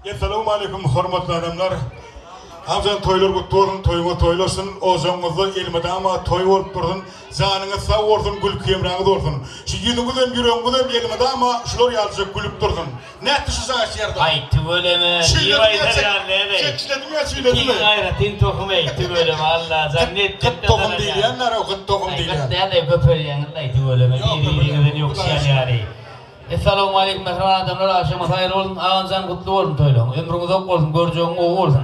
Assalamu alaikum hormatly adamlar. Hamzan toylar kutlu olsun, toyuma toylasın, ozanınızda elmede ama toy olup dursun, zanınız sağ olsun, gülüp kemrağınız olsun. Şu yüzünüzden, yüreğinizden elmede ama şular yalçık gülüp dursun. Ne etti şu sağış yerde? Ay tüböleme, yivay derler evet. Çekişledim ya, söyledim Tin gayretin tohumey tüböleme, Allah zannettim. Kıt tohum değil yanlar o kıt tohum değil yani. Kıt değerle köpör yanlar tüböleme, birbirinden yoksayan yani. Esselamu aleyküm mehriban adamlar, akşamı hayır olun, ağınızdan kutlu olun toylum. Ömrünüz ok olsun, göreceğin o olsun.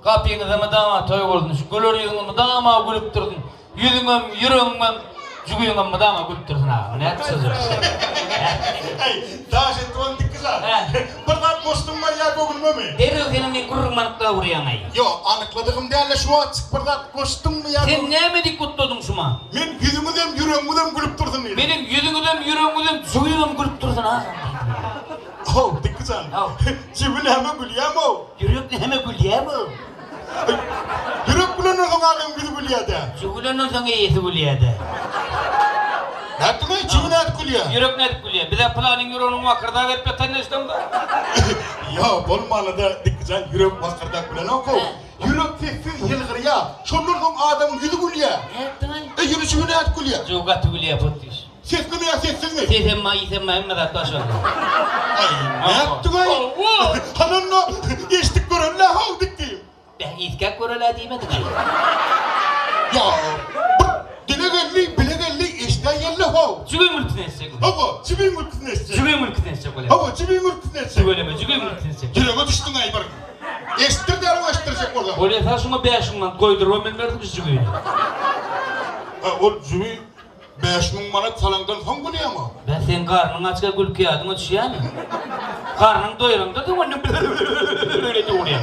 Kapıyınıza mı dama toy olsun, şu gülür yüzünü mü dama gülüp dursun. Yüzünüm, yüreğimim, cügüyünüm mü dama gülüp dursun ha. Ne sözü? Hey, daha şey tuğan dikkizar. Buradan kostüm var ya kogunma mı? Deril senin ne kurmanıkla vuruyan ay. Yo, anıkladığım değerli şu açık buradan kostüm mü ya? Sen ne mi dikkutladın şuma? Men yüzümüden, yüreğimden gülüp dursun diye. Benim yüzümden, yüreğimden, cügüyünüm gülüp dursun ha. Oh, dikkizar. Cibine hemen gülüyor mu? Yürek hemen gülüyor mu? Yürek gülen o zaman gülü gülüyor da. Cügülenin sana iyisi gülüyor da. Ne yaptın ya? Cibine et gülüyor. Yürek ne gülüyor? Bir de planın yüreğinin vakırda verip yatan neştem da. Ya bolmalı da dikkizar yürek vakırda gülen o ko. Yürek sessiz yılgır ya. Şonlardan adamın yüzü gülüyor. Ne yaptın ay? Yürü cibine et gülüyor. Cügat gülüyor pıtış. Sesli mi ya sessiz mi? Seysemma, isemma, emmi de taş oldu. Ay, ne yaptın ay? Hanımla geçtik gören ne hav dikkiyim. Ben iskak korala demedim ay. Ya, bile gelli, işten yerli hav. Cügü mülküne esecek. Hava, cibin mülküsüne esecek. Cügü mülküne esecek öyle. Hava, cibin mülküsüne esecek. Cügüleme, cügü mülküne esecek. Yüreğe düştün ay bak. Estir de araba estirecek orada. Öyle taşıma beşinden koydur, o ben verdim biz cügüyü. O cibi 5.000 manat falandan son gülüyor mu? Ben senin karnın açığa gül kıyadına düşüyor yani. Karnın doyurunda da onun öyle doğruyor.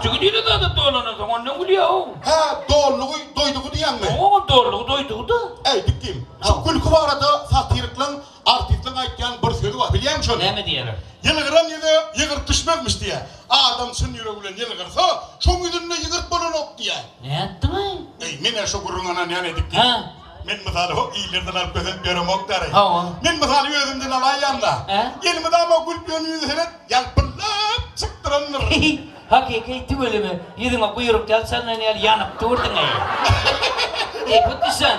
Çünkü değil de da doyurunda onun gülüyor o. Ha, doğruluğu doyduğu diyen mi? O doğruluğu doyduğu da. Ey dikkim, şu gülkü var arada satiriklin, artistlin aytken bir sözü var, biliyor musun? Ne mi diyorlar? Yılgıran yığır düşmekmiş diye. Adam sın yüreğiyle yılgırsa, şun yüzünde yığırt bulun ok diye. Ne yaptın ay? Ey, mene şu gurrunganan yani dikkim. Ha? Men misali o iyilerden alıp gözüm görüm ok deray. Ha. Men misali özümden alay yanla. Yelimi dama gülpiyonu yüzüne yalpırlap çıktıranır. Hakikaten öyle mi? Yüzüme buyruk gel senden yanıp durdun ay. Pıtışan.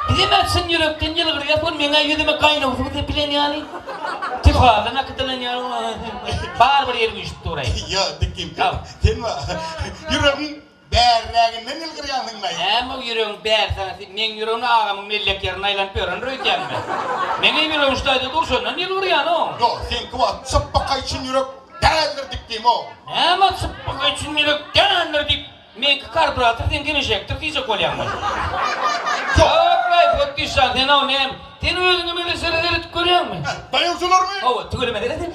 Bilemezsin yürekten yılgır yapın mene yüzüme kaynağı fıkıdı bilen yani. Tifadın akıtılan yani. Bağır bir yerim işip durayım. Ya dikkim. Sen var. Yüreğim berreğinden yılgır yandın lan. Ama yüreğim ber sana. Men yüreğini ağamın mellek yerine aylanıp öğren röyeceğim ben. Mene yüreğim ustaydı dursundan yılgır yani o. Yo sen kıva çıppaka için yürek değerler dikkim o. Ama çıppaka için yürek değerler dik. Men karbüratör dengelecektir diyecek olayım. Yok lan Pıtışan sen o nem. Sen özünü böyle seyredelim görüyor musun? Dayansalar mı? O tügüleme dedim.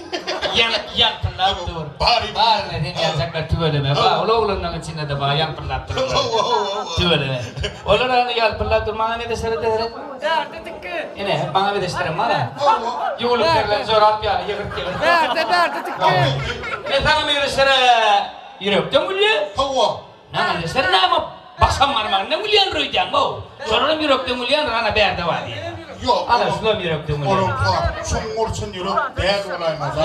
Yan fırlattı dur. Bari. Bağır neden yazacaklar tügüleme. Bağır oğlunun içinde de bağır yan fırlattı. Tügüleme. Olur hani yan fırlattı bana ne de seyredelim. Nerede tıkkı? Yine bana bir de seyredelim bana. Yolup derler zor at ya yıkırt gelir. Nerede tıkkı? Ne sana bir de seyre yürekten gülüyor. Hava. Ne de seyre ne ama baksam var mı? Ne gülüyen rüyden bu? Sonra yürekten gülüyen rana berde var diye. Yok. Ana şuna yürekten Onun gülüyen. var. Şun orçun yürek değer olaymaz.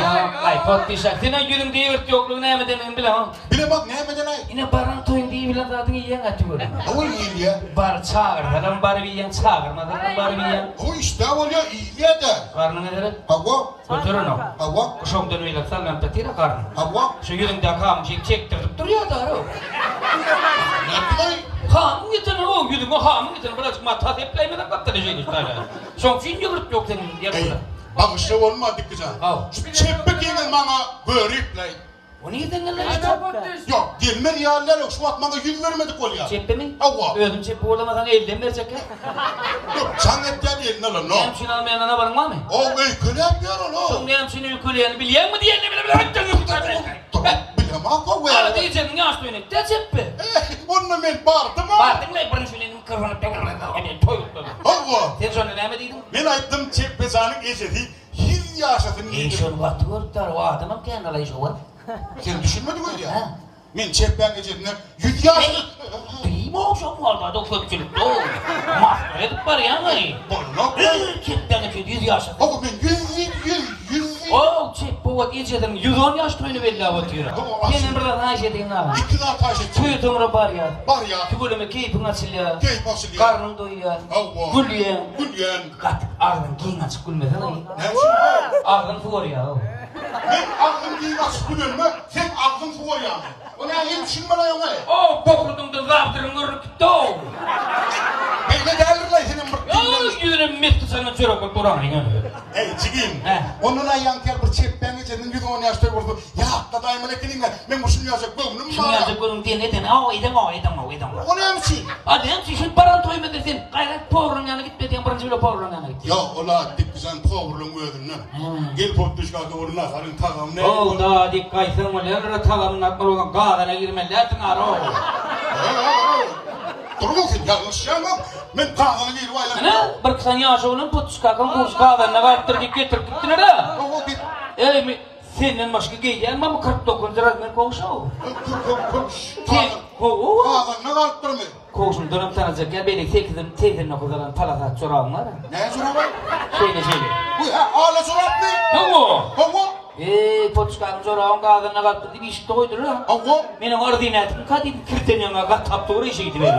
Ay Pıtışan senin yüzün diye yurt yokluğunu ne demin bilemem. Bile bak ne yapacağın ay? Yine baran toyun diye bilen adını yiyen atıyorum. Hava iyi ya. Bar çağırmadan bar bir yiyen çağırmadan bar bir yiyen. Hava işte hava ya iyi ya da. Karnı ne demek? Hava. Götürün o. Hava. Kuşum dönüyle sallan petire karnı. Hava. Şu yüzünde kam çektirip duruyor da o. Ne yaptın ay? Ham gittin o yüzünü ham gittin birazcık mata tepleymeden kaptıracak işte hala. Son fin yıvırt yok senin diye Ey. burada. Bakışta olmadı kızım. Şu çepek yine bana görüp lay. O nereden geldi işte? Yok gelmedi ya Allah yok. Şu atmada yüz vermedik ol ya. Çeppe mi? Hava. Ödüm çeppe olamazsan elden verecek ya. Yok sen et gel eline lan no. Hemşin almayan ana varın var mı? O ey köle yapıyor o. Son hemşini yükleyen biliyen mi diyen ne bile Bilemem hava Ara ya. diyeceksin yaş dönük de çeppe. Onunla ben bağırdım ha. Bardın ne bana söyledim kırvanıp hemen toyutladım. Hava. Sen sonra ne mi dedin? Ben ayttım çepezanın eşeti. Hiz yaşasın. İşin vakti vurtlar o adamım kendine işi var. Sen düşünmedin mi ya? Ha. Men çepen eşetine 100 yaşasın. Değil mi o şok vardı o köpçülükte o. Mahkeme edip var ya mı? Bolluk. Çetten için 100 yaşa. Hava ben 100 O çep bu geçedim 110 yaş toyunu belli avutıyor. Benim burada haş edeyim ha. İktidar taş et. Tüy tumra var ya. Var ya. Tübülümü keyfin açıl ya. Keyif asıl ya. Karnım doyuyor. Allah. Gülüyor. Gülyen. Kat ağzın giyin açık gülmeden ay. Ne şimdi? Ağzın fuor ya. Ben ağzım değil açık gülüyorum mu? Sen ağzın fuor yani. O ne hem düşünme lan ona. O kokurdum da zaptırın gırrık to. Böyle derler lan senin bıktığından. Ya yüzünün metti sana çörek duran yani. Ey çigiyim. He. Onun ayağın kel bir çep ben geçedim 110 yaşta vurdu. Ya da daima ekinin de ben bu şunu yazacak bölümüm var. Şimdi yazık oğlum diye neden? O edem. O ne hemşin? Hadi hem şimdi paran toyma desin. Gayret poğrun yanına gitme diyen birinci bile poğrun yanına git. Ya ola dik güzel poğurluğun ödün lan. Gel pottuş kaldı oruna sarın tağım ne? O da dikkat etsin var. Yanına talamın atmalı olan gağdana girmelersin aro. Durma sen yanlış yapma. Ben tağını giyir vayla. Ne? Bıraksan yaşı onun potuş kakan koş gağdana vardır getir gittin ara. O git. Ey mi? Senin başka giyeceğin mi? 49 lira ben koşu. Tağını ne kalktır mı? Koşun dönüp tanıcak ya beni 8'in okuzalan talasat çorağın var. Ne çorabı? Şöyle. Bu ha ağla çorap ne? Ne bu? Hava? Potuş kakan çorağın gağdana kalktı diye işte koydur ha. Hava? Benim ordinatim kadim kirten yana kat taptı oraya işe gidiverim.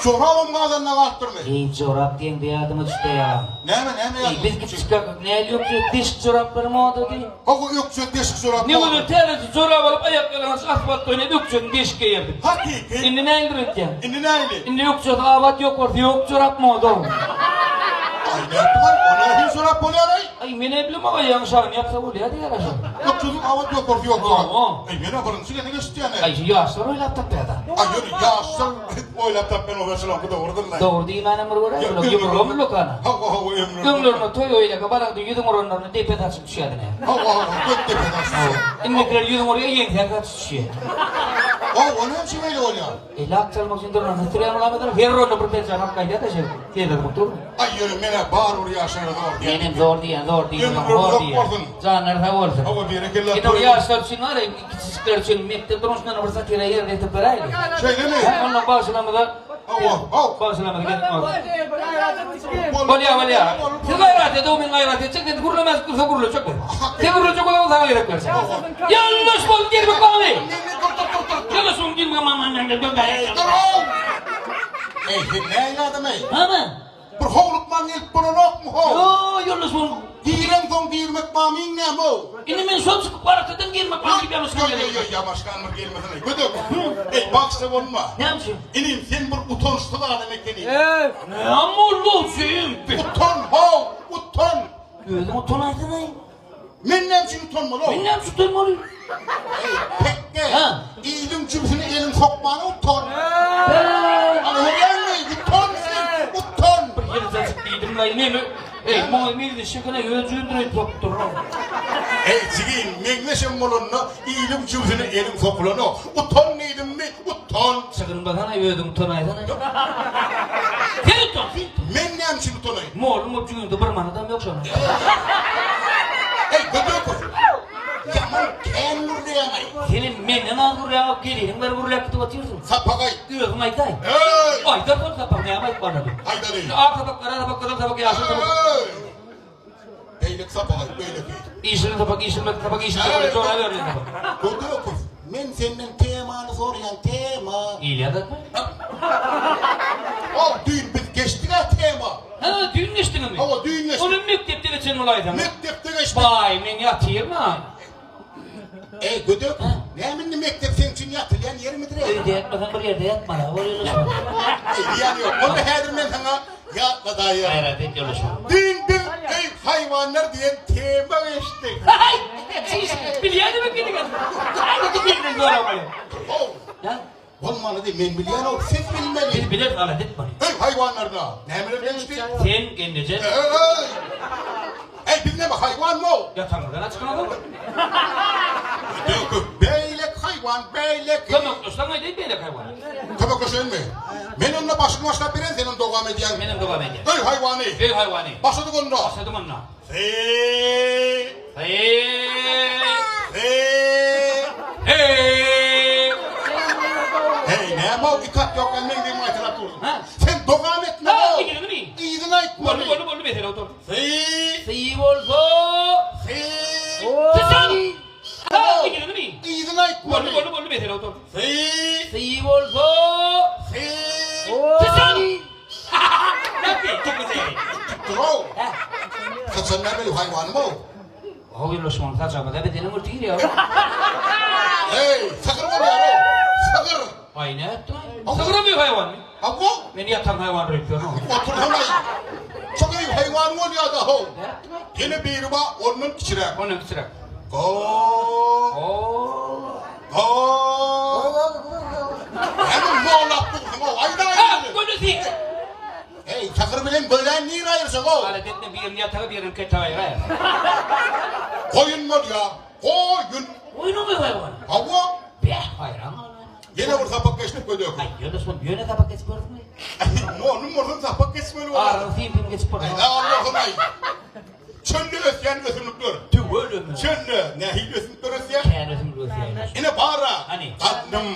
Çorabım ağzın ne kalktır mı? Ey çorap diyen bir adım işte ya. Ne mi Biz git çıkak ne yok ki diş çorapları moda değil. Hava yok şu deşik çorap. Ne olur teresi çorap alıp ayaklarına asfalt oyuna dökçün deşke yerdim. Hakiki. Şimdi ne indireceksin? İndi neyli? Şimdi yok çorap avat yok orada yok çorap moda. Ay ne yaptılar? Ona bir çorap oluyor ay. Ay ben ne bileyim ama yanlış alım yapsa oluyor hadi yarasın. Yok çocuk avat yok orada yok çorap. Oo. Ay ne yaparım? Sigara geçti yani. Ay şu yaşlar öyle yaptık be adam. Ay yürü ya sen o laptop ben o versiyon bu da oradan lan. Doğru değil mi anam oraya? Yumruğum mu lokana? Hava emri. Gömlürünü toy öyle kabarak da yüzüm oranlarını depet açıp düşüyor adına. Hava göt de bedası. İnmekler yüzüm oraya yeniden kaç düşüyor. O ne hemşi böyle oluyor? Lak çalmak için duran hatırlayamam lamadır. Herro'nu protection hakkıyla da şey. Yedir bu tur. Ay yürü mene bağır oraya aşağıda doğru diye. Benim zor diye. Zor diye. Canlar da olsun. Hava bir yere gel. Git oraya aşağı için var ya, küçükler için mekte duruşundan varsa kere yerde teperayla. Şey ne mi? Onunla başlamada, Hava. başlamada gelip olsun. Valya. Siz gayret edin, o min gayret edin. Çek kurulmaz, kursa kurulu çok. Sen kurulu çok olan sana gerek versin. Yanlış bol gir bak bana. Yanlış bol gir bak bana. Ey ne evladım ey? Ama. Bir hovlukman ilk bunu nok mu hov? Yo, yanlış bol. Giyiren son giyirmek mamin ne mu? İni men son çıkıp varatadan girmek bana gibi yanlış bol gerek. Ya başkan mı gelmesene. Gödük. Ey baksa olma. Ne yapayım? İnim sen bir utançlı adam ekeni. Ne amurlu şeyim. Utan hov. Utan. Gözüm o tonaydı ne? Men ne için utanmalı o? Ben ne yapayım tutulmalı? Peki. Ha. İyilim cübsünü elim sokmağına utan. Ama gelmeyin. Utan sen. Utan. Bir yere çıktı yedim lan ne mi? Ey muamir de şıkına gözündür etoptur. Ey sigin megneşem molunna iyilim cübsünü elim sokmağına utan neydim mi? Utan. Sakın bakana yödüm tonaydı ne? Sen utan. Men ne için utanayım? Moğolum o cüğünde bir manadan yok şu an. Ey gödük. Yaman kendini diyemey. Senin menden al buraya al gelirim var buraya kutu atıyorsun. Sapagay. Diyorum ayday. Ey. Ayday var sapak ne yapayım bana bir. Hayda değil. Sabak yasın sabak. Beylik sapagay beylik. İşin sabak sonra veriyor sabak. Gödük. Men senden temanı soruyan tema. İyi adat mı? O düğün biz geçtik ha tema. Ha düğün geçtin mi? Hava düğün geçtik. Onun mektepte geçen olaydı mı? Mektepte geçtik. Vay men yatıyor mu? Ey gödük. Ne eminli mektep senin için yatılayan yeri midir ey? Öyle yatmadan bir yerde yatma la. Oraya ulaşma. Ey diyen yok. Onu hedir men sana yatla dayı. Hayret et ulaşma. Düğün bir ey hayvanlar diyen tema geçtik. Hay! Biliyordu mu gidi gel? Haydi gidin zor ama. Oh. Ya Olmalı değil. Men bilyen o. Siz bilmeli. biz bilir alet etme. Ey hayvanlarına. Ne emir geçti? Sen kendince Ey biz ne bak hayvan mı o? yatağından çıkamadın mı? Yok beylek hayvan beylek. Kömek dostan mı değil beyle hayvan. Kabak sen mi? Men onunla başını başla biren senin doğam ediyen. Benim devam edeyim. Ey hayvanı. Ey hayvanı. Başladık onunla. Başladım onunla. Hey. Hey! Hey. Hey! Hey ne ama o dikkat yok elmen diye maytala durdun. Ha? Sen doğam etme Ha, o. iyi değil mi? İyidin aytma. Bolu mesela otur. Hey. Seyir olsa. Hey. Sıyı olsa. Sıçan. Çok güzel. Dur. Sen ne böyle hayvan mı? Oğlum Osman saçma da bedenim ortaya giriyor. Hey, sakır var ya. Sakır. Ay ne yaptın? Sakın bir hayvan mı? Abi, Beni yatan hayvan röpüyor. otur hemen. Çok iyi hayvan mı oluyor da o? Yine bir var onun içine. Onun sıra. Oo. Hemen ne olap bu? Ayda ayda. Konuşayım. Hey, sakır bilen böyle niye ayırsak o? Aletinde bir yerin yatağı bir yerin ketayı hayır. Koyun var ya. Koyun. Oyunu mu hayvan? Hava. Be hayran. Yine burada bak geçtik böyle yok. Ay Osman yöne tabak geçip gördün mü? Onun burada tapak geçmeli var. Ağrını film geçip gördün mü? Ay Allah'ım ay. Çöllü ösyen ösünlüktür. Tüh öyle mi? Çöllü nehil ösünlüktür ösyen. Kendisi göstereyim. Yine bağıra. Hani? Kadnım,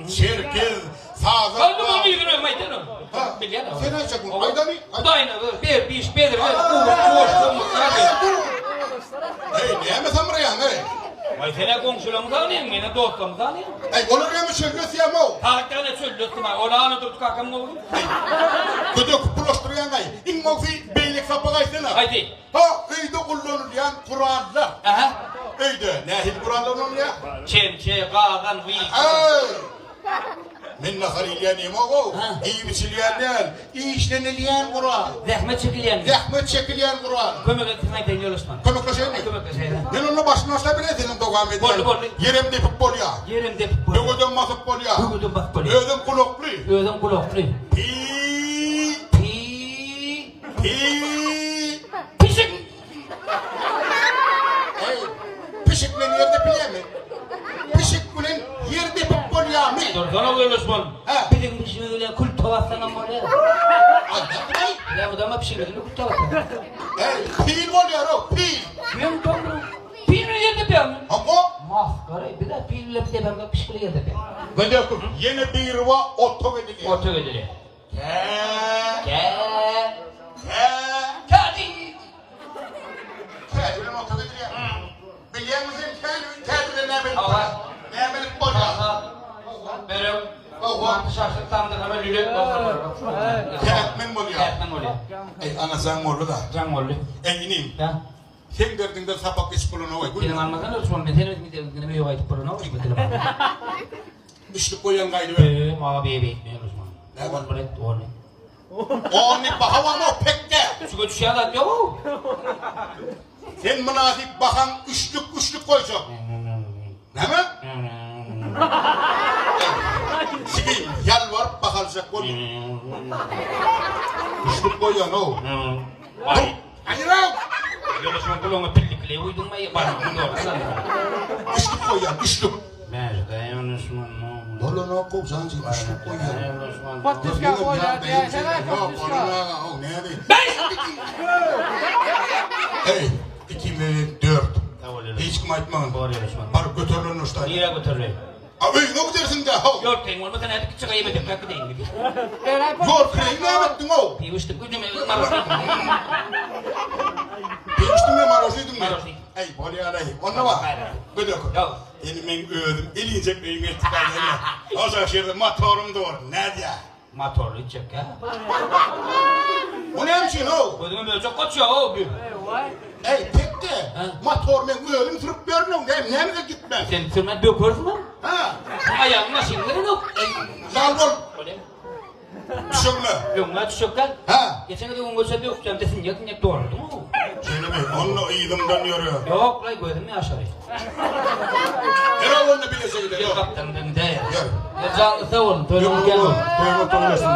şerkil, sağlık. Kaldım onu yürüyorum maydanım. Ha, Biliyor musun? sen açacak mı? Ayda mı? Dayna bir iş bedir. Boş. Hey, ne yemesen buraya ne? Vay sene komşularımız anlayın, yine dostlarımız anlayın. Hey, olur ya mı çöllü ösyen mi o? Tarihte söylüyorsun ha, olağanı tutup kakam mı oldu? Kötü kupulaştırayan ay. İnmofi beylik sapık aysana. Haydi. Ha, öyde kullanılyan Kur'anlar. Aha. Öyde, nehil Kur'anlar onun ya. Çemçe, kağan, vıyık. Hey! Men nahariliyen imogo, Ha. iyi biçiliyen değil, iyi işleniliyen Kur'an. Zahmet çekilen. Zahmet çekiliyen Kur'an. Kömür ettirmek deniyor Osman. Kömekleşen mi? Kömürleşeyin. Ben onun başına açla bile senin doğan Bollu, ediyorum. bollu. Yerim depip bol ya. Yerimde bu. Ögödüm masıp bol ya. Ögödüm bak böyle. Ödüm kuloklu. Ödüm kulaklı. Pi. Pi. Pi. Pişik. Hey, pişiklen yerde bile mi? Pişiklen yerde depip bol ya mi? Doğrudan oluyor Osman. Ha. Bizim bir şey öyle kul tavasına mı oluyor? Ay, Ya bu da ama bir şey öyle kul tavasına. hey, pil bol ya o, pil. Ben doğru. Pil mi yerde bir an? Ama Maskara bir de pille bir de ben de pişkili yerde bir. böyle yine bir va oto ediliyor. Oto ödülü. Ke. Gel. Kadi. Kedinin oto ediliyor. Biliyor musun kedinin ne benim? Allah. Ne benim bol ya? Aha. Benim. Mantı şaşlık tam da hemen lülek oldu. Kedinin bol ya. Kağıtman oluyor. Ey anasın morlu da. Can oluyor. Enginim. Ya. Sen derdinde sapak ispulunu oy. Benim almadan Osman ben senin gidip bir yuvayı pırına olmuş bir telefon. Üçlük koyan gaydı ver. Abi bekliyor Osman. Ne var? On böyle onu. O ne bahava mı pekke? Şu kötü şey adam yok. Sen münasip bakan üçlük koyacak. Ne mi? Sigil yalvar bakalacak konu. Üçlük koyan o. Ay. Hayır o. Yoluşma kulağıma pillikle uydun mu? Bana bunu doğru sana. Üçlük koyan üçlük. Nerede Osman? Dolu ne kovsan sen üçlük koyan. Patlıska koyar diye hemen Yok patlıska. onuna o ne değil. Hey 2004. Hiç kim aytmağın. Doğru Osman. Barıp götürülün usta. Niye götürüyor? Abi ne gidersin de ha? Yok kayın olmadan hadi küçük ayı yemedim. Kalk gideyim gibi. Zor kırayım ne yaptın o? Bir uçtuk gücüme marosluydum. Değiştim ya maroşuydum ya. Maroşuydum. Ey boli alay. Onunla var. Hayır. Gıdık. Yok. Yeni ben öldüm. Eleyecek beyim ettikler ya. O zaman şehirde motorum doğru. Ne diye? Motorlu çek ha. O ne için o? Gözüme böyle çok kaçıyor o bir. Ey tek de. Ha. Motor ben öldüm sırıp görmüyorum. Nereye gitmem? Sen sürmen bir gördün mü? Ha. Ayağın maşinleri yok. Yalvar. Öyle. Düşünme. Yok lan çocuklar. Ha. Geçen gün onu görsem yok. Sen desin yakın yak doğru değil mi? Şöyle mi? Onunla iyiydim yürüyor. Yok lan gözüm ne aşağı. Herhalde onu bilese gider. Yok kaptanım ben de ya. Gel. Ya canlı sağ olun. Böyle Yok gel. oğlum. Koyma koymasın.